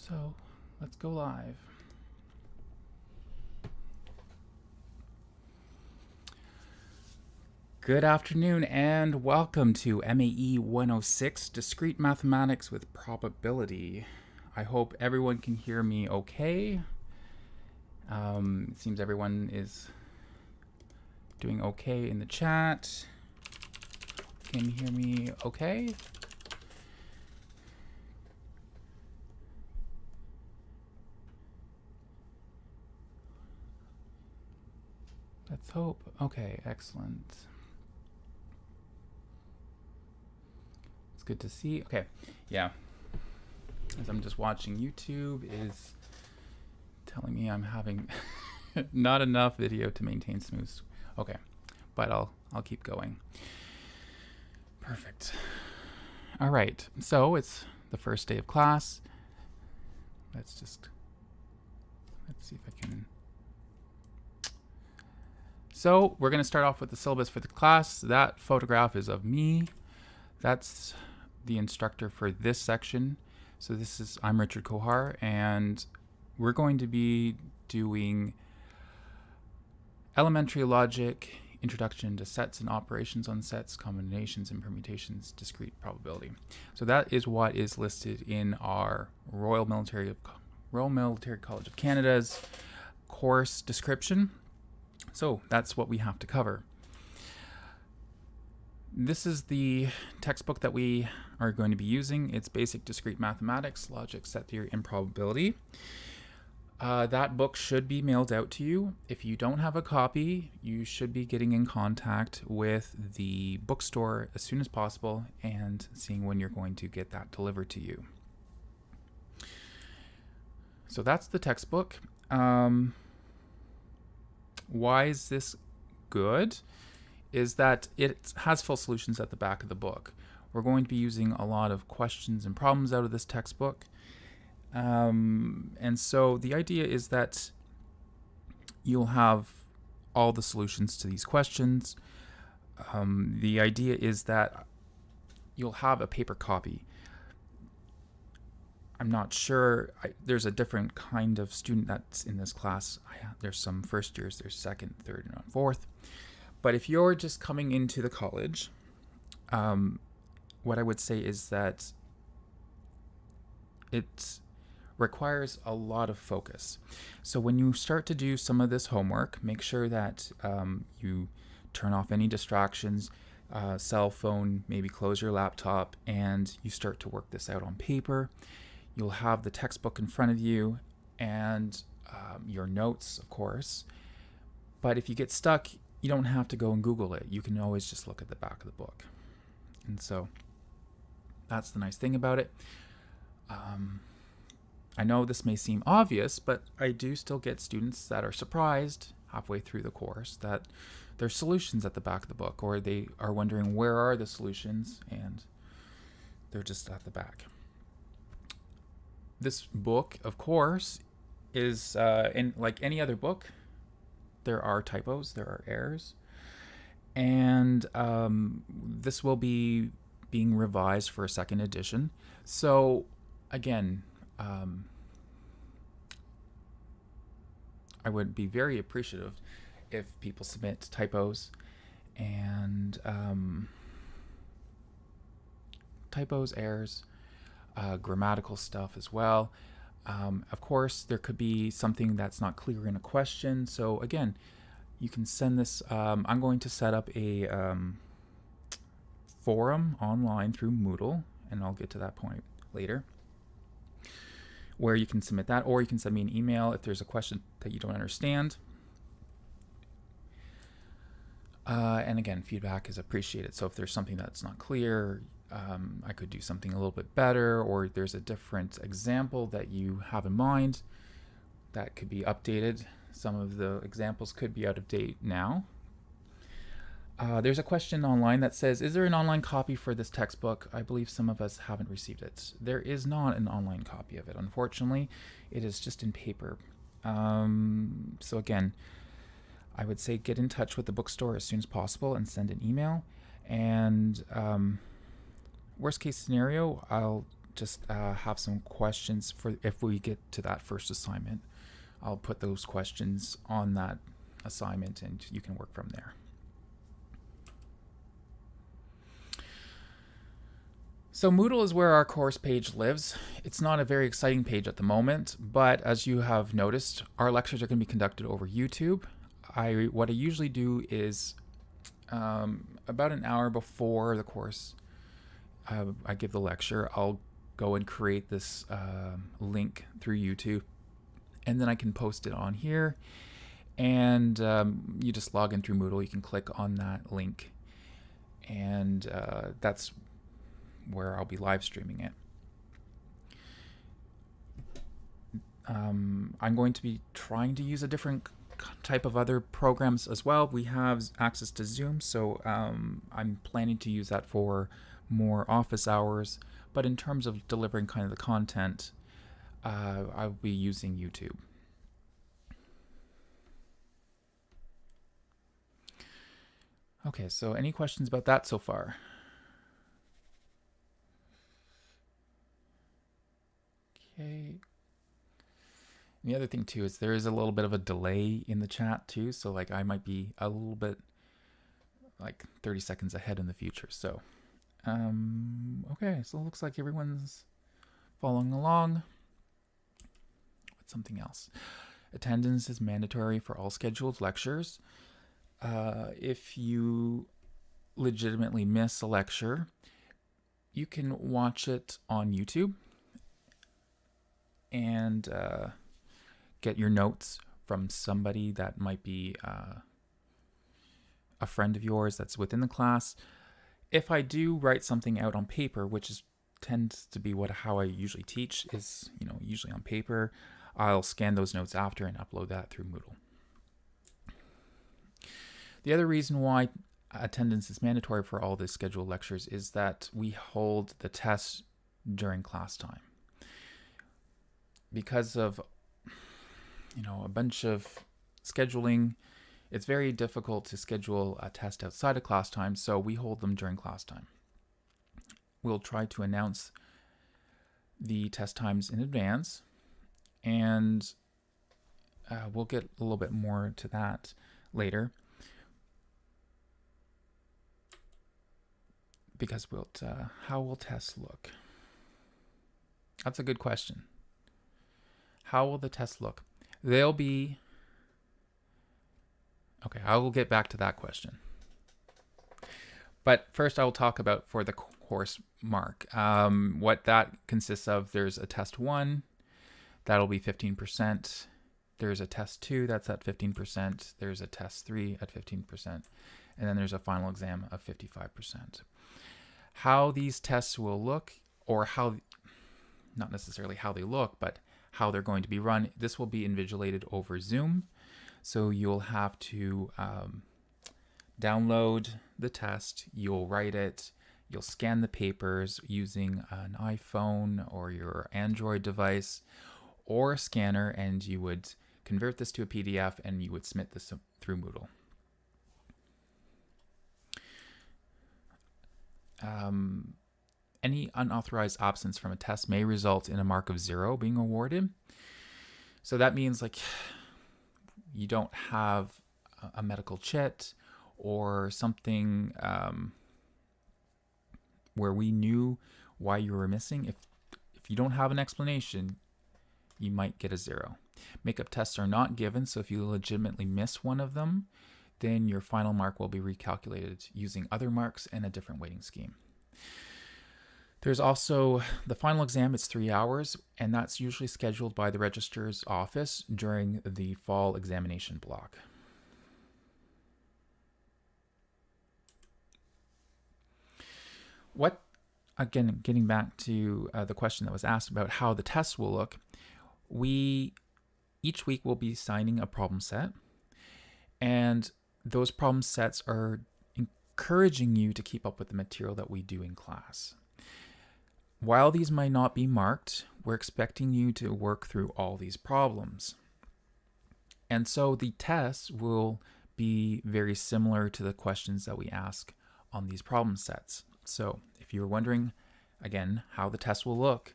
So let's go live. Good afternoon and welcome to MAE 106, Discrete Mathematics with Probability. I hope everyone can hear me okay. It seems everyone is doing okay in the chat. Can you hear me okay? Let's hope. Okay, excellent. It's good to see. Okay, yeah. As I'm just watching, YouTube is telling me I'm having not enough video to maintain smooth. Okay, but I'll keep going. Perfect. All right, so it's the first day of class. Let's see if I can. So we're going to start off with the syllabus for the class. That photograph is of me. That's the instructor for this section. So I'm Richard Kohar, and we're going to be doing elementary logic, introduction to sets and operations on sets, combinations and permutations, discrete probability. So that is what is listed in our Royal Military College of Canada's course description. So that's what we have to cover. This is the textbook that we are going to be using. It's Basic Discrete Mathematics, Logic, Set Theory, and Probability. That book should be mailed out to you. If you don't have a copy, you should be getting in contact with the bookstore as soon as possible and seeing when you're going to get that delivered to you. So that's the textbook. Why is this good? Is that it has full solutions at the back of the book. We're going to be using a lot of questions and problems out of this textbook. And so the idea is that you'll have all the solutions to these questions. The idea is that you'll have a paper copy. I'm not sure. There's a different kind of student that's in this class. There's some first years, there's second, third, and fourth. But if you're just coming into the college, what I would say is that it requires a lot of focus. So when you start to do some of this homework, make sure that you turn off any distractions, cell phone, maybe close your laptop, and you start to work this out on paper. You'll have the textbook in front of you and your notes, of course. But if you get stuck, you don't have to go and Google it. You can always just look at the back of the book. And so that's the nice thing about it. I know this may seem obvious, but I do still get students that are surprised halfway through the course that there's solutions at the back of the book, or they are wondering where are the solutions, and they're just at the back. This book, of course, is in like any other book. There are typos, there are errors, and this will be being revised for a second edition. So again, I would be very appreciative if people submit typos and errors, grammatical stuff as well. Of course, there could be something that's not clear in a question. So again, you can send this. I'm going to set up a forum online through Moodle, and I'll get to that point later, where you can submit that, or you can send me an email if there's a question that you don't understand. And again, feedback is appreciated. So if there's something that's not clear, I could do something a little bit better, or there's a different example that you have in mind that could be updated. Some of the examples could be out of date now. There's a question online that says, is there an online copy for this textbook? I believe some of us haven't received it. There is not an online copy of it, unfortunately. It is just in paper. So again, I would say get in touch with the bookstore as soon as possible and send an email. And worst case scenario, I'll just have some questions for if we get to that first assignment. I'll put those questions on that assignment and you can work from there. So Moodle is where our course page lives. It's not a very exciting page at the moment, but as you have noticed, our lectures are going to be conducted over YouTube. What I usually do is about an hour before the course I give the lecture, I'll go and create this link through YouTube, and then I can post it on here. And you just log in through Moodle. You can click on that link, and that's where I'll be live streaming it. I'm going to be trying to use a different type of other programs as well. We have access to Zoom, so I'm planning to use that for more office hours. But in terms of delivering kind of the content, I'll be using YouTube. Okay, so any questions about that so far? Okay. And the other thing too is there is a little bit of a delay in the chat too, so like I might be a little bit like 30 seconds ahead in the future. So okay, so it looks like everyone's following along. What's something else? Attendance is mandatory for all scheduled lectures. If you legitimately miss a lecture, you can watch it on YouTube and get your notes from somebody that might be a friend of yours that's within the class. If I do write something out on paper, which tends to be how I usually teach, is usually on paper, I'll scan those notes after and upload that through Moodle. The other reason why attendance is mandatory for all the scheduled lectures is that we hold the tests during class time. Because of a bunch of scheduling, it's very difficult to schedule a test outside of class time, so we hold them during class time. We'll try to announce the test times in advance, and we'll get a little bit more to that later. Because how will tests look? That's a good question. How will the tests look? They'll be... Okay, I will get back to that question. But first I will talk about for the course mark. What that consists of, there's a test 1, that'll be 15%. There's a test 2, that's at 15%. There's a test 3 at 15%. And then there's a final exam of 55%. How these tests will look, or not necessarily how they look, but how they're going to be run, this will be invigilated over Zoom. So you'll have to download the test, you'll write it, you'll scan the papers using an iPhone or your Android device or a scanner, and you would convert this to a PDF and you would submit this through Moodle. Any unauthorized absence from a test may result in a mark of 0 being awarded. So that means like you don't have a medical chit or something where we knew why you were missing. If you don't have an explanation, you might get a 0. Makeup tests are not given, so if you legitimately miss one of them, then your final mark will be recalculated using other marks and a different weighting scheme. There's also the final exam. It's 3 hours, and that's usually scheduled by the registrar's office during the fall examination block. Again, getting back to the question that was asked about how the tests will look, each week we'll be signing a problem set, and those problem sets are encouraging you to keep up with the material that we do in class. While these might not be marked, we're expecting you to work through all these problems. And so the tests will be very similar to the questions that we ask on these problem sets. So if you're wondering, again, how the test will look,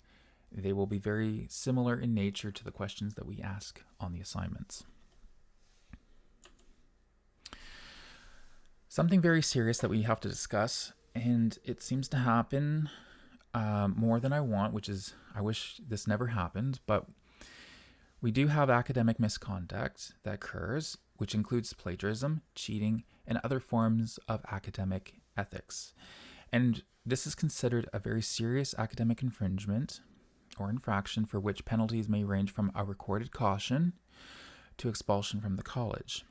They will be very similar in nature to the questions that we ask on the assignments. Something very serious that we have to discuss, and it seems to happen more than I want, which is, I wish this never happened, but we do have academic misconduct that occurs, which includes plagiarism, cheating, and other forms of academic ethics. And this is considered a very serious academic infringement or infraction for which penalties may range from a recorded caution to expulsion from the college.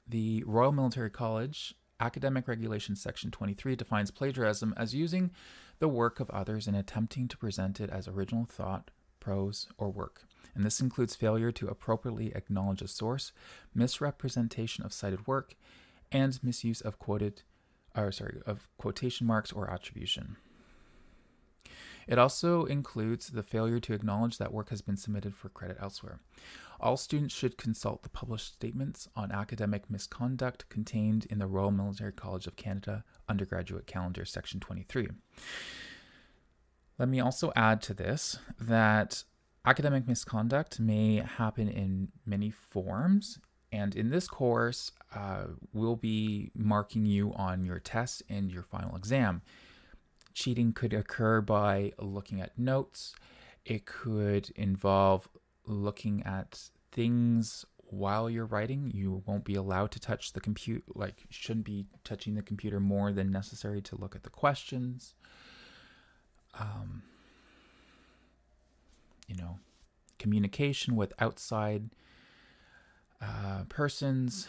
The Royal Military College Academic Regulations Section 23 defines plagiarism as using the work of others and attempting to present it as original thought, prose, or work. And this includes failure to appropriately acknowledge a source, misrepresentation of cited work, and misuse of quotation marks or attribution. It also includes the failure to acknowledge that work has been submitted for credit elsewhere. All students should consult the published statements on academic misconduct contained in the Royal Military College of Canada Undergraduate Calendar Section 23. Let me also add to this that academic misconduct may happen in many forms, and in this course, we'll be marking you on your test and your final exam. Cheating could occur by looking at notes. It could involve looking at things while you're writing. You won't be allowed to touch the computer, shouldn't be touching the computer more than necessary to look at the questions. Communication with outside persons,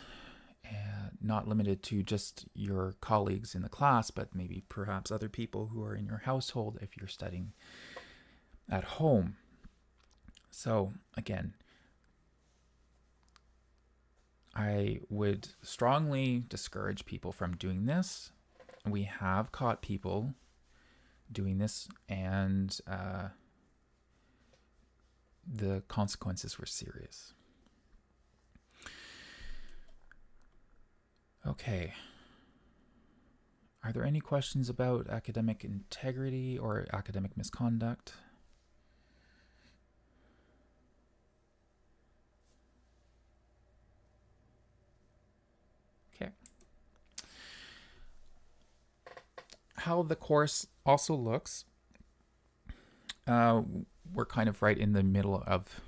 not limited to just your colleagues in the class, but maybe perhaps other people who are in your household if you're studying at home. So again, I would strongly discourage people from doing this. We have caught people doing this, and the consequences were serious. Okay. Are there any questions about academic integrity or academic misconduct? Okay. How the course also looks, we're kind of right in the middle of,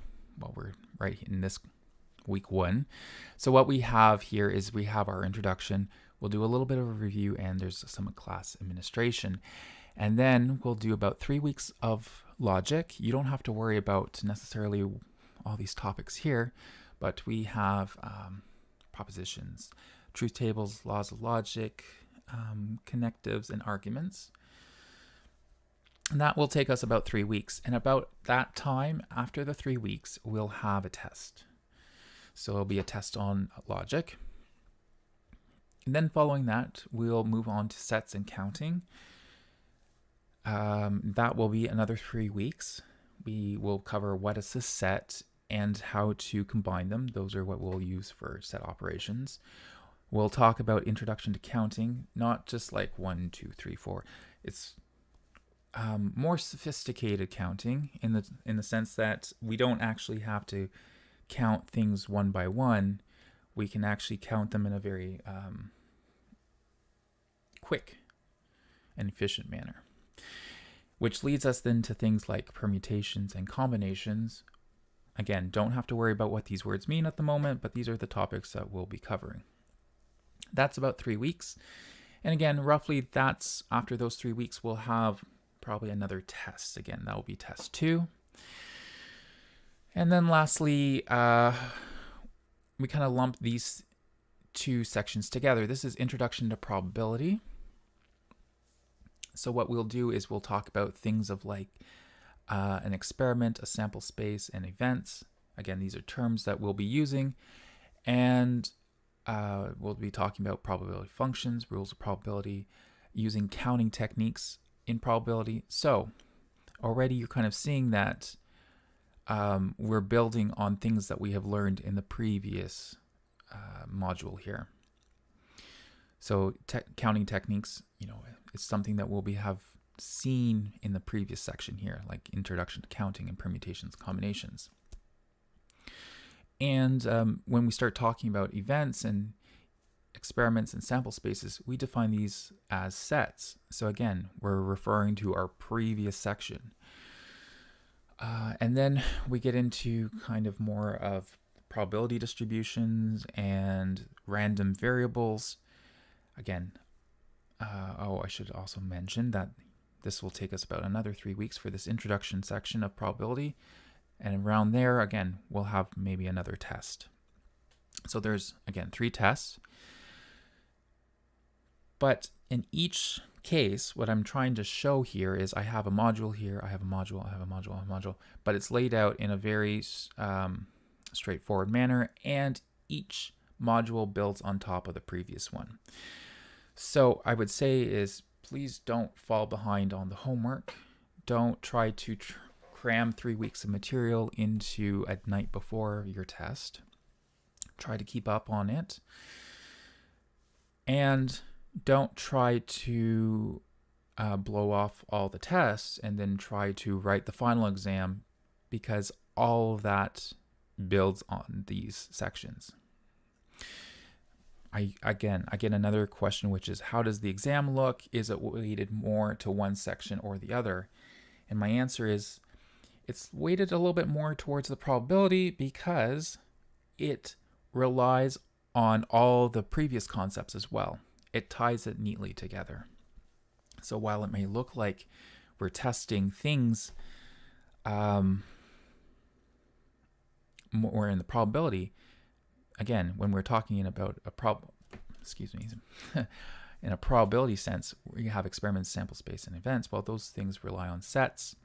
we're right in this week 1. So what we have here is we have our introduction. We'll do a little bit of a review, and there's some class administration. And then we'll do about 3 weeks of logic. You don't have to worry about necessarily all these topics here, but we have propositions, truth tables, laws of logic, connectives, and arguments. And that will take us about 3 weeks. And about that time, after the 3 weeks, we'll have a test. So it'll be a test on logic. And then following that, we'll move on to sets and counting. That will be another 3 weeks. We will cover what is a set and how to combine them. Those are what we'll use for set operations. We'll talk about introduction to counting, not just like 1, 2, 3, 4. It's more sophisticated counting in the sense that we don't actually have to count things one by one. We can actually count them in a very quick and efficient manner, which leads us then to things like permutations and combinations. Again, don't have to worry about what these words mean at the moment, but these are the topics that we'll be covering. That's about 3 weeks. And again, roughly that's after those 3 weeks, we'll have probably another test. Again, that will be test 2. And then lastly, we kind of lump these 2 sections together. This is introduction to probability. So what we'll do is we'll talk about things of like an experiment, a sample space, and events. Again, these are terms that we'll be using. And we'll be talking about probability functions, rules of probability, using counting techniques in probability. So already you're kind of seeing that we're building on things that we have learned in the previous module here. So counting techniques, is something that we'll have seen in the previous section here, like Introduction to Counting and Permutations, Combinations. And when we start talking about events and experiments and sample spaces, we define these as sets. So again, we're referring to our previous section. And then we get into kind of more of probability distributions and random variables. Again, I should also mention that this will take us about another 3 weeks for this introduction section of probability. And around there, again, we'll have maybe another test. So there's, again, 3 tests. But in each case, what I'm trying to show here is I have a module here, I have a module, I have a module, I have a module, but it's laid out in a very straightforward manner, and each module builds on top of the previous one. So I would say is please don't fall behind on the homework. Don't try to cram 3 weeks of material into a night before your test. Try to keep up on it. And don't try to blow off all the tests and then try to write the final exam, because all of that builds on these sections. I get another question, which is, how does the exam look? Is it weighted more to one section or the other? And my answer is, it's weighted a little bit more towards the probability because it relies on all the previous concepts as well. It ties it neatly together. So while it may look like we're testing things more in the probability, again, when we're talking about in a probability sense, we have experiments, sample space, and events. Well, those things rely on sets.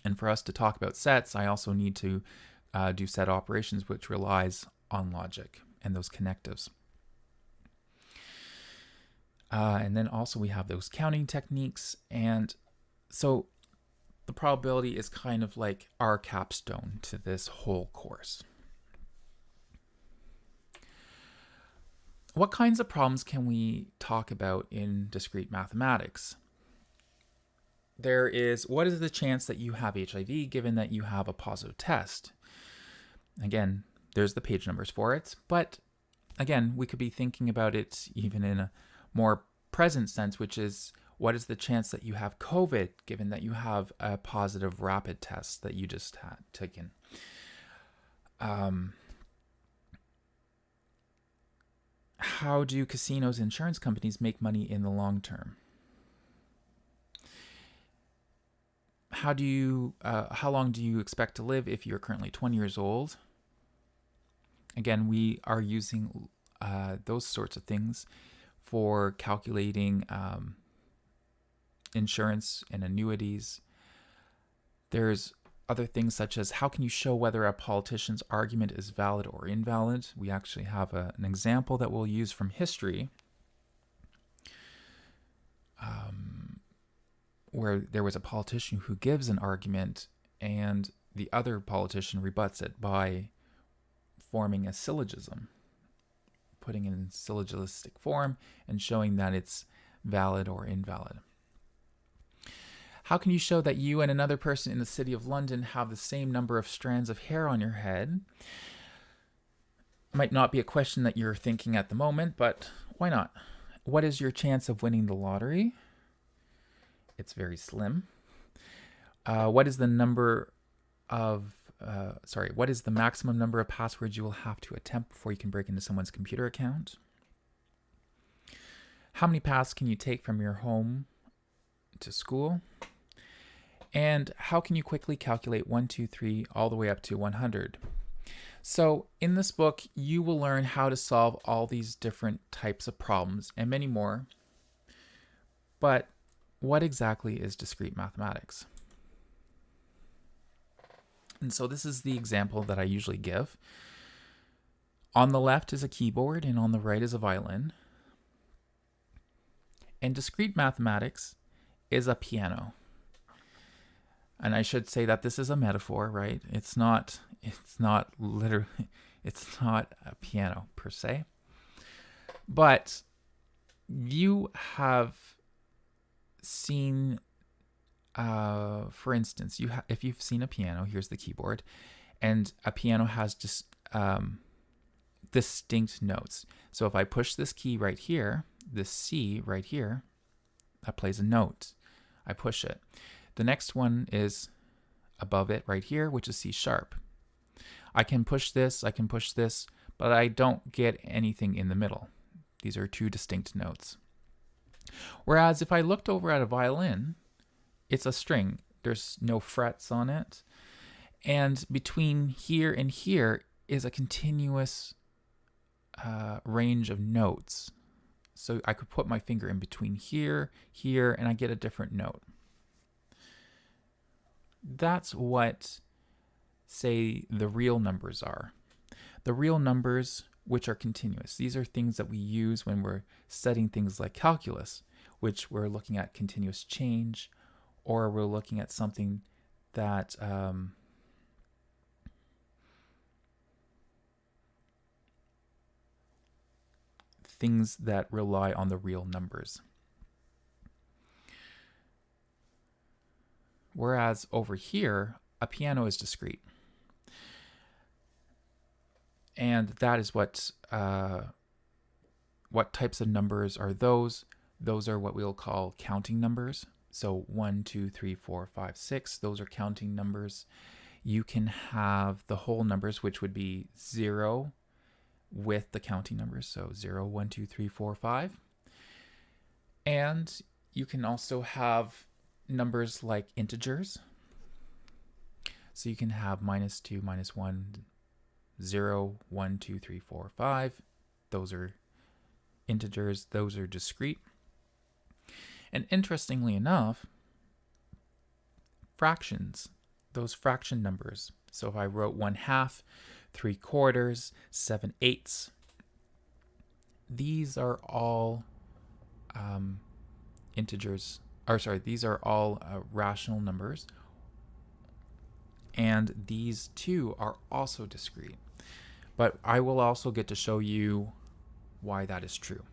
And for us to talk about sets, I also need to do set operations, which relies on logic and those connectives. And then also we have those counting techniques. And so the probability is kind of like our capstone to this whole course. What kinds of problems can we talk about in discrete mathematics? There is, what is the chance that you have HIV given that you have a positive test? Again, there's the page numbers for it, but again, we could be thinking about it even in a more present sense, which is, what is the chance that you have COVID given that you have a positive rapid test that you just had taken? How do casinos and insurance companies make money in the long term? How long do you expect to live if you're currently 20 years old? Again, we are using those sorts of things for calculating insurance and annuities. There's other things such as, how can you show whether a politician's argument is valid or invalid? We actually have an example that we'll use from history, where there was a politician who gives an argument and the other politician rebuts it by forming a syllogism, putting it in syllogistic form and showing that it's valid or invalid. How can you show that you and another person in the city of London have the same number of strands of hair on your head? Might not be a question that you're thinking at the moment, but why not? What is your chance of winning the lottery? It's very slim. What is the maximum number of passwords you will have to attempt before you can break into someone's computer account? How many paths can you take from your home to school? And how can you quickly calculate 1, 2, 3, all the way up to 100? So in this book, you will learn how to solve all these different types of problems and many more. But what exactly is discrete mathematics? And so this is the example that I usually give. On the left is a keyboard and on the right is a violin. And discrete mathematics is a piano. And I should say that this is a metaphor, right? It's not literally, it's not a piano per se. But you have seen for instance, if you've seen a piano, here's the keyboard, and a piano has just distinct notes. So if I push this key right here, this C right here, that plays a note. I push it. The next one is above it right here, which is C sharp. I can push this, but I don't get anything in the middle. These are two distinct notes. Whereas if I looked over at a violin, it's a string. There's no frets on it. And between here and here is a continuous range of notes. So I could put my finger in between here, and I get a different note. That's what, say, the real numbers are. The real numbers, which are continuous. These are things that we use when we're studying things like calculus, which we're looking at continuous change, or we're looking at something that things that rely on the real numbers. Whereas over here, a piano is discrete. And that is what types of numbers are those? Those are what we'll call counting numbers. So 1, 2, 3, 4, 5, 6, those are counting numbers. You can have the whole numbers, which would be 0 with the counting numbers. So 0, 1, 2, 3, 4, 5. And you can also have numbers like integers. So you can have -2, -1, 0, 1, 2, 3, 4, 5. Those are integers. Those are discrete. And interestingly enough, fractions, those fraction numbers. So if I wrote 1/2, 3/4, 7/8, these are all integers, or sorry, these are all rational numbers. And these two are also discrete. But I will also get to show you why that is true.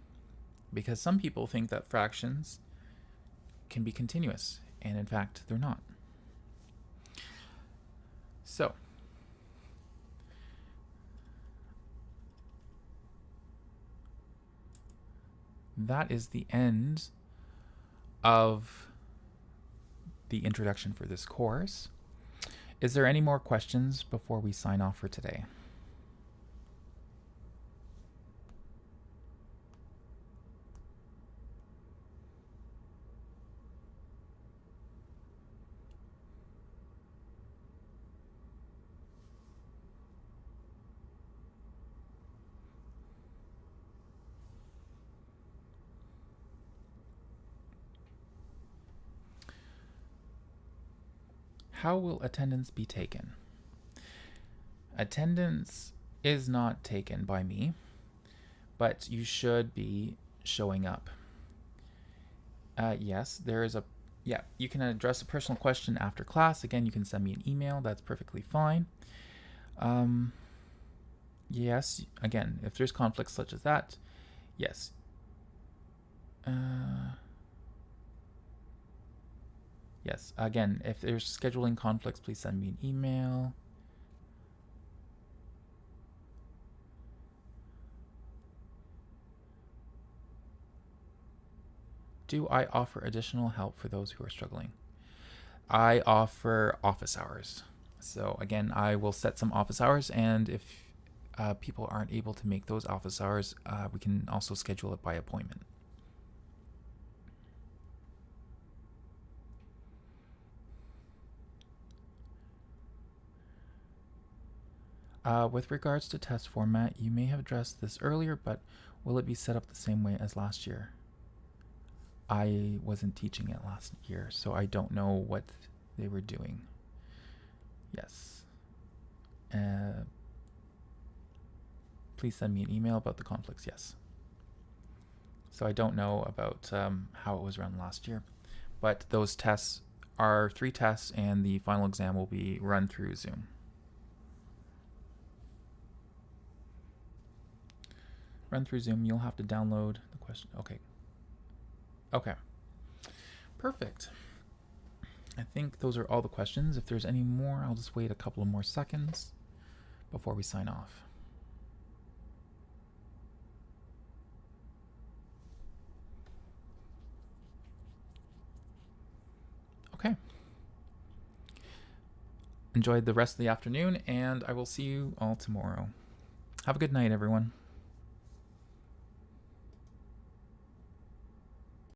Because some people think that fractions can be continuous, and in fact, they're not. So, that is the end of the introduction for this course. Is there any more questions before we sign off for today? How will attendance be taken? Attendance is not taken by me, but you should be showing up. Yes, there is you can address a personal question after class. Again, you can send me an email. That's perfectly fine. Yes, again, if there's conflicts such as that, yes. Yes, again, if there's scheduling conflicts, please send me an email. Do I offer additional help for those who are struggling? I offer office hours. So again, I will set some office hours, and if people aren't able to make those office hours, we can also schedule it by appointment. With regards to test format, you may have addressed this earlier, but will it be set up the same way as last year? I wasn't teaching it last year, so I don't know what they were doing. Yes. Please send me an email about the conflicts, yes. So I don't know about how it was run last year, but those tests are 3 tests, and the final exam will be run through Zoom. Run through Zoom, you'll have to download the question. Okay. Perfect. I think those are all the questions. If there's any more, I'll just wait a couple of more seconds before we sign off. Okay. Enjoy the rest of the afternoon, and I will see you all tomorrow. Have a good night, everyone.